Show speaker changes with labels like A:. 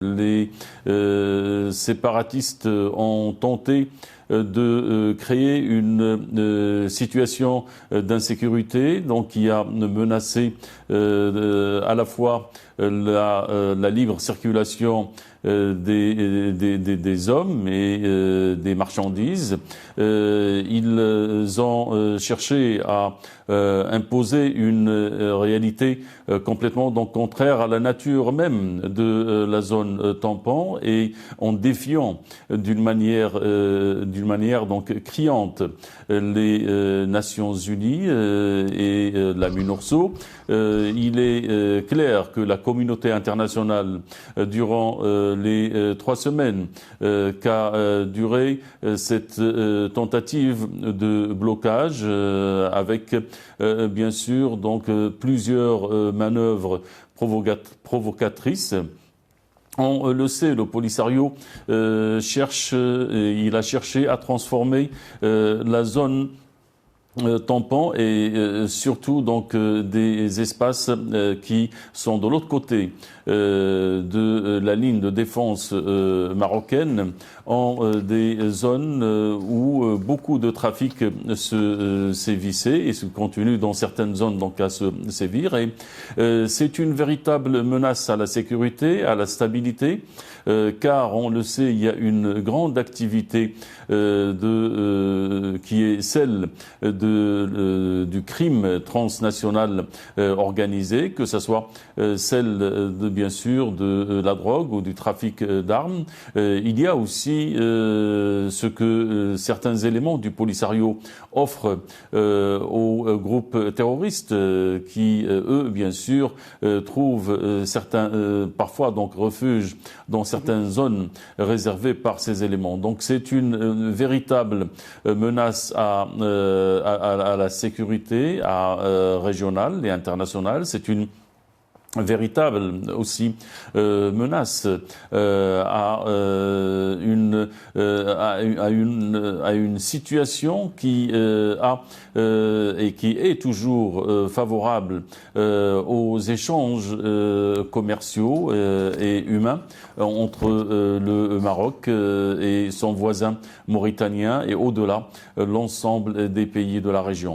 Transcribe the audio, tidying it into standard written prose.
A: Les séparatistes ont tenté de créer une situation d'insécurité, donc qui a menacé à la fois la libre circulation des hommes et des marchandises. Ils ont cherché à imposer une réalité complètement donc contraire à la nature même de la zone tampon, et en défiant d'une manière donc criante les Nations Unies et la MINURSO. Il est clair que la communauté internationale, durant les 3 semaines qu'a duré cette tentative de blocage, avec bien sûr donc plusieurs manœuvres provocatrices. On le sait, le Polisario il a cherché à transformer la zone tampon et surtout donc des espaces qui sont de l'autre côté de la ligne de défense marocaine, en des zones où beaucoup de trafic se sévissait et se continue dans certaines zones donc à se sévir. Et c'est une véritable menace à la sécurité, à la stabilité, car on le sait, il y a une grande activité qui est celle du crime transnational organisé, que ce soit celle bien sûr de la drogue ou du trafic d'armes. Il y a aussi ce que certains éléments du Polisario offrent aux groupes terroristes qui, eux, bien sûr, trouvent certains parfois donc refuge dans certaines zones réservées par ces éléments. Donc c'est une véritable menace à la sécurité régionale et internationale. C'est une véritable aussi menace à une situation qui et qui est toujours favorable aux échanges commerciaux et humains entre le Maroc et son voisin mauritanien, et au-delà l'ensemble des pays de la région.